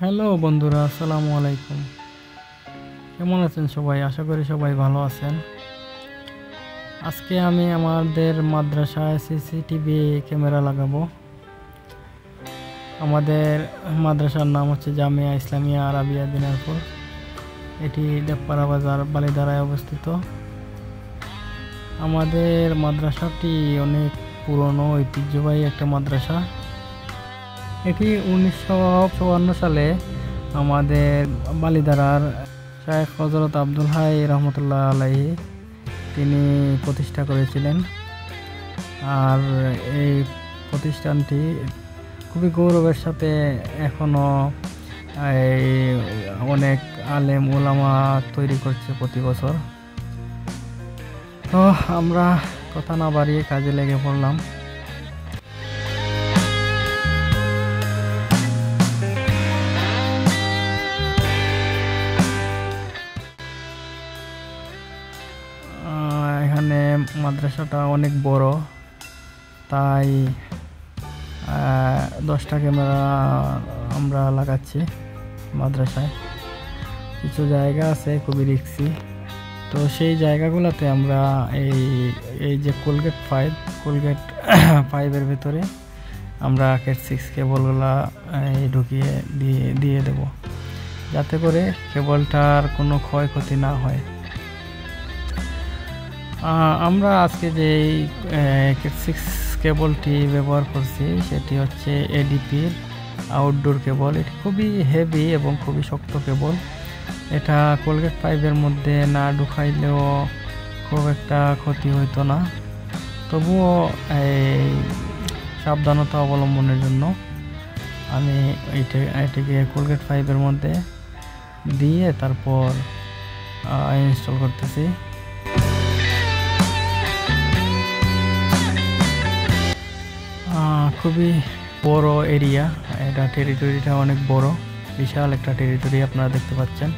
Hello বন্ধুরা, আসসালামু আলাইকুম। কেমন আছেন সবাই? আশা করি সবাই ভালো আছেন। আজকে আমি আমাদের মাদ্রাসায় সিসিটিভি ক্যামেরা লাগাবো। আমাদের মাদ্রাসার নাম হচ্ছে জামিয়া ইসলামিয়া আরাবিয়া দিনাজপুর। এটি দেবপাড়া বাজার বালিধারায় অবস্থিত। আমাদের মাদ্রাসাটি অনেক পুরনো ঐতিহ্যবাহী একটা মাদ্রাসা। এটি 1954 সালে আমাদের বালিধারার শায়েখ হযরত আব্দুল হাই রহমতুল্লাহ আলাইহি তিনি প্রতিষ্ঠা করেছিলেন। আর এই প্রতিষ্ঠানটি খুবই গৌরবের সাথে এখনও অনেক আলেম ওলামা তৈরি করছে প্রতি বছর। তো আমরা কথা না বাড়িয়ে কাজে লেগে পড়লাম। এখানে মাদ্রাসাটা অনেক বড়, তাই 10টা ক্যামেরা আমরা লাগাচ্ছি মাদ্রাসায়। কিছু জায়গা আছে খুবই রিস্কি, তো সেই জায়গাগুলোতে আমরা এই যে কোলগেট 5 ভিতরে আমরা ক্যাট 6 কেবলগুলা ঢুকিয়ে দিয়ে দেব, যাতে করে কেবলটার কোনো ক্ষয়ক্ষতি না হয়। আমরা আজকে যে ক্যাট 6 কেবলটি ব্যবহার করছি সেটি হচ্ছে এডিপির আউটডোর কেবল। এটি খুবই হেভি এবং খুবই শক্ত কেবল। এটা কোলগেট 5-এর মধ্যে না ঢুকাইলেও খুব একটা ক্ষতি হইতো না, তবুও এই সাবধানতা অবলম্বনের জন্য আমি এটাকে কোলগেট 5-এর মধ্যে দিয়ে তারপর ইনস্টল করতেছি। খুবই বড় এরিয়া, এটা টেরিটরিটা অনেক বড়, বিশাল একটা টেরিটরি আপনারা দেখতে পাচ্ছেন।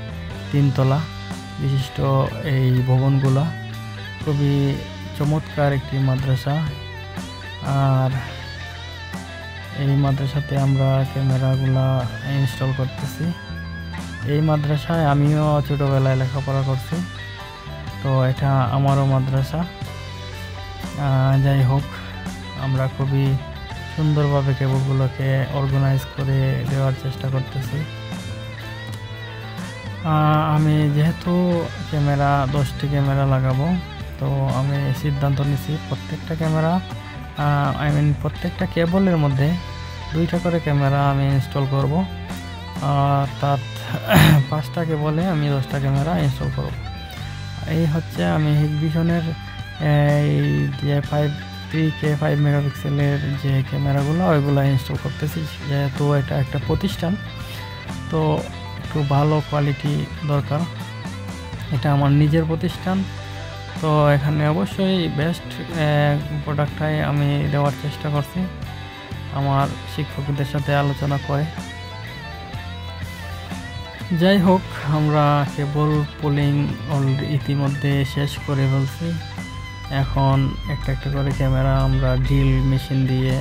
3 তলা বিশিষ্ট এই ভবনগুলা। খুবই চমৎকার একটি মাদ্রাসা। আর এই মাদ্রাসাতে আমরা ক্যামেরাগুলা ইনস্টল করতেছি। এই মাদ্রাসায় আমিও ছোটোবেলায় লেখাপড়া করছি, তো এটা আমারও মাদ্রাসা। যাই হোক, আমরা খুবই সুন্দরভাবে কেবলগুলোকে অর্গানাইজ করে দেওয়ার চেষ্টা করতেছি। আমি যেহেতু 10টি ক্যামেরা লাগাবো, তো আমি সিদ্ধান্ত নিয়েছি প্রত্যেকটা ক্যামেরা প্রত্যেকটা কেবলের মধ্যে 2টা করে ক্যামেরা আমি ইনস্টল করব। আর তার 5টা কেবলে আমি 10টা ক্যামেরা ইনস্টল করব। এই হচ্ছে আমি হিকভিশনের এই যে 3K 5 মেগাপিক্সেলের যে ক্যামেরাগুলো ওইগুলো ইনস্টল করতেছি। যেহেতু এটা একটা প্রতিষ্ঠান, তো একটু ভালো কোয়ালিটি দরকার। এটা আমার নিজের প্রতিষ্ঠান, তো এখানে অবশ্যই বেস্ট প্রোডাক্টটাই আমি দেওয়ার চেষ্টা করছি আমার শিক্ষকদের সাথে আলোচনা করে। যাই হোক, আমরা কেবল পুলিং ইতিমধ্যে শেষ করে ফেলছি। এখন একটা একটা করে ক্যামেরা আমরা ড্রিল মেশিন দিয়ে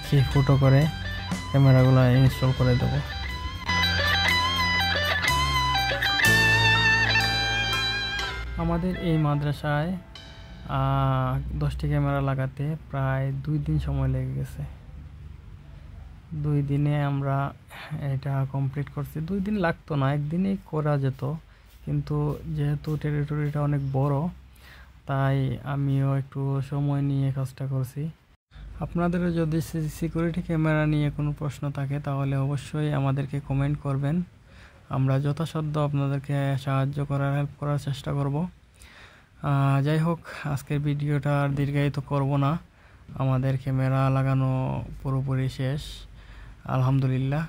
3 ফুটো করে ক্যামেরাগুলো ইনস্টল করে দেব। আমাদের এই মাদ্রাসায় 10টি ক্যামেরা লাগাতে প্রায় 2 দিন সময় লেগে গেছে। 2 দিনে আমরা এটা কমপ্লিট করছি। 2 দিন লাগতো না, একদিনেই করা যেত, কিন্তু যেহেতু টেরিটরিটা অনেক বড়, তাই আমিও একটু সময় নিয়ে কাজটা করছি। আপনাদেরও যদি সিকিউরিটি ক্যামেরা নিয়ে কোনো প্রশ্ন থাকে তাহলে অবশ্যই আমাদেরকে কমেন্ট করবেন। আমরা যথাসাধ্য আপনাদেরকে সাহায্য করার হেল্প করার চেষ্টা করব। যাই হোক, আজকের ভিডিওটা আর দীর্ঘায়িত করব না। আমাদের ক্যামেরা লাগানো পুরোপুরি শেষ, আলহামদুলিল্লাহ।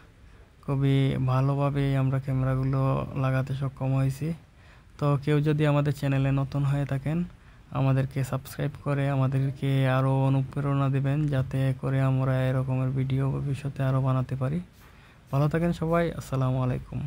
খুবই ভালোভাবে আমরা ক্যামেরাগুলো লাগাতে সক্ষম হয়েছি। তো কেউ যদি আমাদের চ্যানেলে নতুন হয়ে থাকেন, আমাদেরকে সাবস্ক্রাইব করে আমাদেরকে আরও অনুপ্রেরণা দেবেন, যাতে করে আমরা এরকমের ভিডিও ভবিষ্যতে আরও বানাতে পারি। ভালো থাকেন সবাই। আসসালামু আলাইকুম।